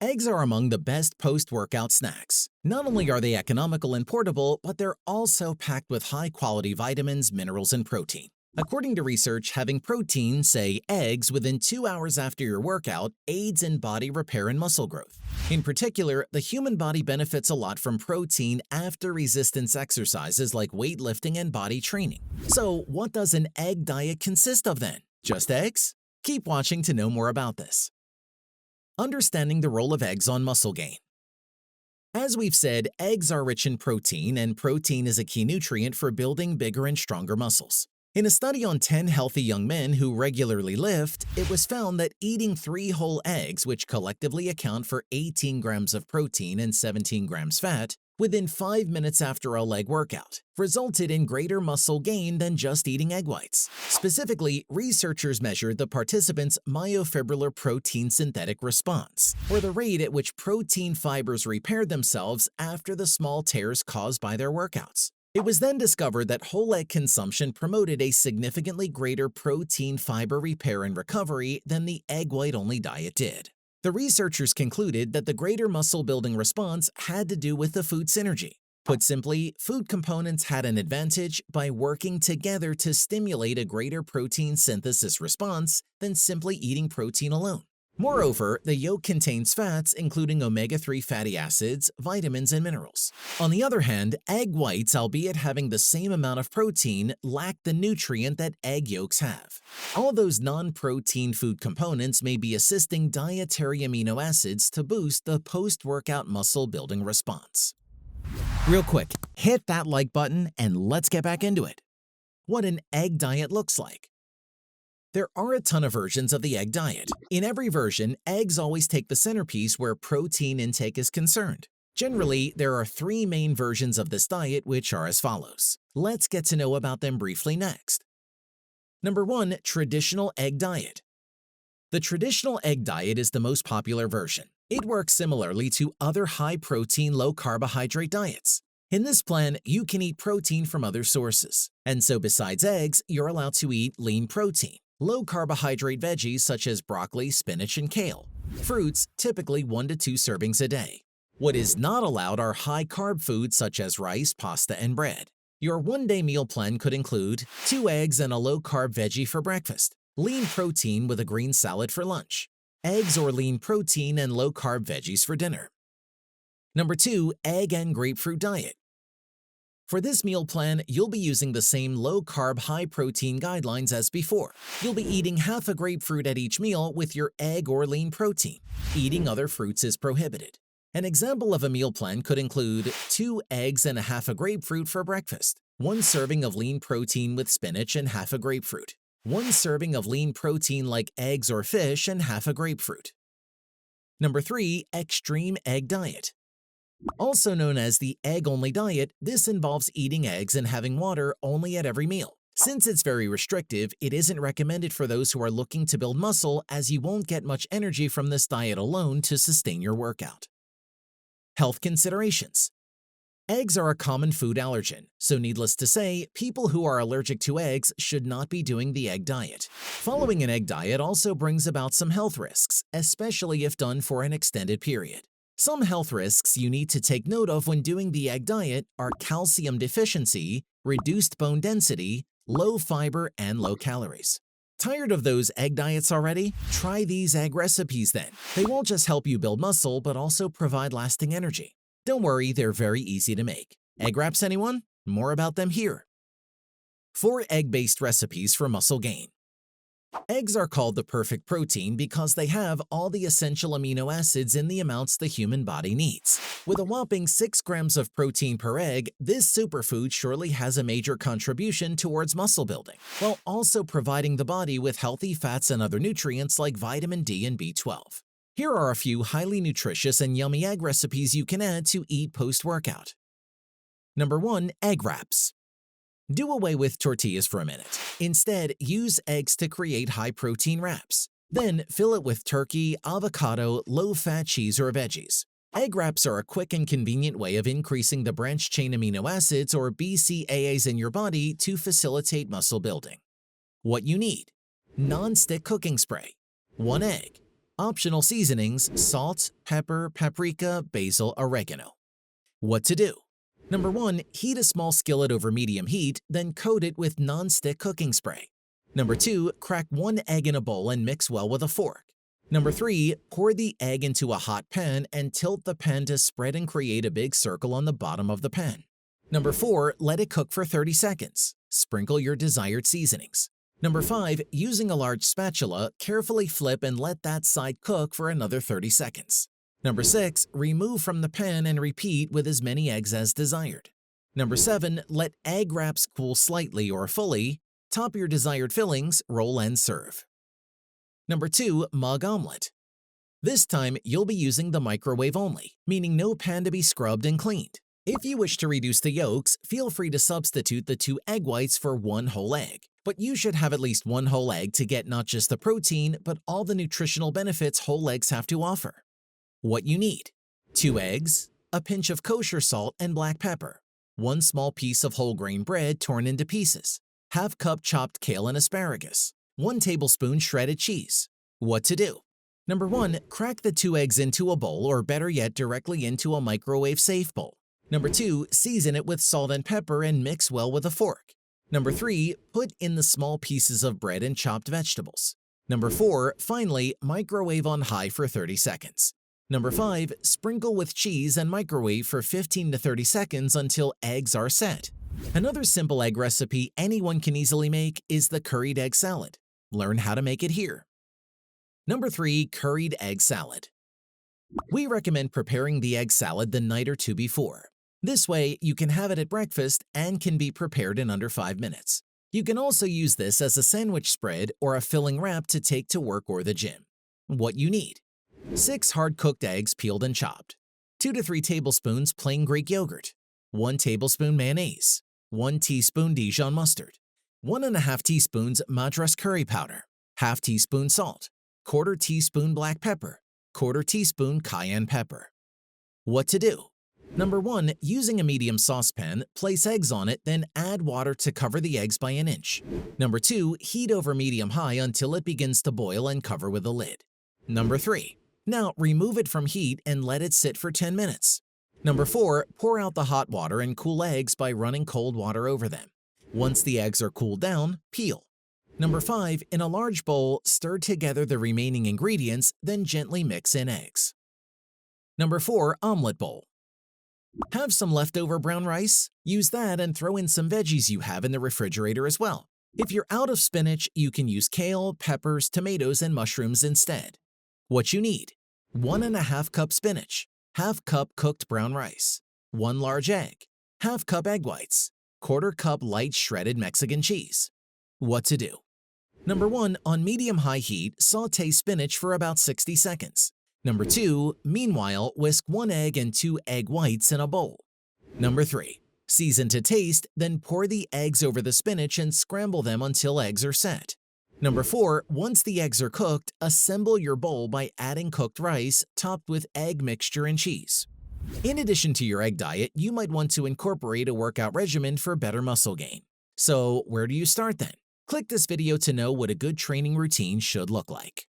Eggs are among the best post-workout snacks. Not only are they economical and portable, but they're also packed with high-quality vitamins, minerals, and protein. According to research, having protein, say eggs, within 2 hours after your workout aids in body repair and muscle growth. In particular, the human body benefits a lot from protein after resistance exercises like weightlifting and body training. So, what does an egg diet consist of then? Just eggs? Keep watching to know more about this. Understanding the role of eggs on muscle gain. As we've said, eggs are rich in protein, and protein is a key nutrient for building bigger and stronger muscles. In a study on 10 healthy young men who regularly lift, it was found that eating 3 whole eggs, which collectively account for 18 grams of protein and 17 grams fat, within 5 minutes after a leg workout, resulted in greater muscle gain than just eating egg whites. Specifically, researchers measured the participants' myofibrillar protein synthetic response, or the rate at which protein fibers repaired themselves after the small tears caused by their workouts. It was then discovered that whole egg consumption promoted a significantly greater protein fiber repair and recovery than the egg white-only diet did. The researchers concluded that the greater muscle-building response had to do with the food synergy. Put simply, food components had an advantage by working together to stimulate a greater protein synthesis response than simply eating protein alone. Moreover, the yolk contains fats including omega-3 fatty acids, vitamins, and minerals. On the other hand, egg whites, albeit having the same amount of protein, lack the nutrient that egg yolks have. All those non-protein food components may be assisting dietary amino acids to boost the post-workout muscle-building response. Real quick, hit that like button and let's get back into it. What an egg diet looks like. There are a ton of versions of the egg diet. In every version, eggs always take the centerpiece where protein intake is concerned. Generally, there are 3 main versions of this diet, which are as follows. Let's get to know about them briefly next. Number 1. Traditional egg diet. The traditional egg diet is the most popular version. It works similarly to other high-protein, low-carbohydrate diets. In this plan, you can eat protein from other sources. And so besides eggs, you're allowed to eat lean protein, low-carbohydrate veggies such as broccoli, spinach, and kale. Fruits, typically 1 to 2 servings a day. What is not allowed are high-carb foods such as rice, pasta, and bread. Your one-day meal plan could include 2 eggs and a low-carb veggie for breakfast, lean protein with a green salad for lunch, eggs or lean protein and low-carb veggies for dinner. Number 2. Egg and grapefruit diet. For this meal plan, you'll be using the same low-carb, high-protein guidelines as before. You'll be eating half a grapefruit at each meal with your egg or lean protein. Eating other fruits is prohibited. An example of a meal plan could include 2 eggs and a half a grapefruit for breakfast, 1 serving of lean protein with spinach and half a grapefruit, 1 serving of lean protein like eggs or fish and half a grapefruit. Number 3. Extreme egg diet. Also known as the egg-only diet, this involves eating eggs and having water only at every meal. Since it's very restrictive, it isn't recommended for those who are looking to build muscle, as you won't get much energy from this diet alone to sustain your workout. Health considerations. Eggs are a common food allergen, so needless to say, people who are allergic to eggs should not be doing the egg diet. Following an egg diet also brings about some health risks, especially if done for an extended period. Some health risks you need to take note of when doing the egg diet are calcium deficiency, reduced bone density, low fiber, and low calories. Tired of those egg diets already? Try these egg recipes then. They won't just help you build muscle, but also provide lasting energy. Don't worry, they're very easy to make. Egg wraps, anyone? More about them here. 4 egg-based recipes for muscle gain. Eggs are called the perfect protein because they have all the essential amino acids in the amounts the human body needs. With a whopping 6 grams of protein per egg, this superfood surely has a major contribution towards muscle building, while also providing the body with healthy fats and other nutrients like vitamin D and B12. Here are a few highly nutritious and yummy egg recipes you can add to eat post-workout. Number 1. Egg wraps. Do away with tortillas for a minute. Instead, use eggs to create high-protein wraps. Then, fill it with turkey, avocado, low-fat cheese, or veggies. Egg wraps are a quick and convenient way of increasing the branched-chain amino acids or BCAAs in your body to facilitate muscle building. What you need: non-stick cooking spray, 1 egg, Optional seasonings: salt, pepper, paprika, basil, oregano. What to do? Number 1. Heat a small skillet over medium heat, then coat it with non-stick cooking spray. Number 2. Crack 1 egg in a bowl and mix well with a fork. Number 3. Pour the egg into a hot pan and tilt the pan to spread and create a big circle on the bottom of the pan. Number 4. Let it cook for 30 seconds. Sprinkle your desired seasonings. Number 5. Using a large spatula, carefully flip and let that side cook for another 30 seconds. Number 6. Remove from the pan and repeat with as many eggs as desired. Number 7. Let egg wraps cool slightly or fully. Top your desired fillings, roll and serve. Number 2. Mug omelet. This time, you'll be using the microwave only, meaning no pan to be scrubbed and cleaned. If you wish to reduce the yolks, feel free to substitute the 2 egg whites for 1 whole egg. But you should have at least 1 whole egg to get not just the protein, but all the nutritional benefits whole eggs have to offer. What you need: 2 eggs, a pinch of kosher salt and black pepper, 1 small piece of whole grain bread torn into pieces, ½ cup chopped kale and asparagus, 1 tablespoon shredded cheese. What to do? Number 1. Crack the 2 eggs into a bowl, or better yet, directly into a microwave-safe bowl. Number 2. Season it with salt and pepper and mix well with a fork. Number 3. Put in the small pieces of bread and chopped vegetables. Number 4. Finally, microwave on high for 30 seconds. Number 5. Sprinkle with cheese and microwave for 15 to 30 seconds until eggs are set. Another simple egg recipe anyone can easily make is the curried egg salad. Learn how to make it here. Number 3. Curried egg salad. We recommend preparing the egg salad the night or 2 before. This way, you can have it at breakfast and can be prepared in under 5 minutes. You can also use this as a sandwich spread or a filling wrap to take to work or the gym. What you need: 6 hard-cooked eggs peeled and chopped, 2 to 3 tablespoons plain Greek yogurt, 1 tablespoon mayonnaise, 1 teaspoon Dijon mustard, 1½ teaspoons Madras curry powder, ½ teaspoon salt, 1/4 teaspoon black pepper, 1/4 teaspoon cayenne pepper. What to do? Number 1. Using a medium saucepan, place eggs on it, then add water to cover the eggs by 1 inch. Number 2. Heat over medium-high until it begins to boil and cover with a lid. Number 3. Now remove it from heat and let it sit for 10 minutes. Number 4. Pour out the hot water and cool eggs by running cold water over them. Once the eggs are cooled down, peel. Number 5. In a large bowl, stir together the remaining ingredients, then gently mix in eggs. Number 4. Omelet bowl. Have some leftover brown rice? Use that and throw in some veggies you have in the refrigerator as well. If you're out of spinach, you can use kale, peppers, tomatoes, and mushrooms instead. What you need: 1½ cup spinach, ½ cup cooked brown rice, 1 large egg, ½ cup egg whites, 1/4 cup light shredded Mexican cheese. What to do? Number 1. On medium-high heat, sauté spinach for about 60 seconds. Number 2. Meanwhile, whisk 1 egg and 2 egg whites in a bowl. Number 3. Season to taste, then pour the eggs over the spinach and scramble them until eggs are set. Number 4. Once the eggs are cooked, assemble your bowl by adding cooked rice topped with egg mixture and cheese. In addition to your egg diet, you might want to incorporate a workout regimen for better muscle gain. So, where do you start then? Click this video to know what a good training routine should look like.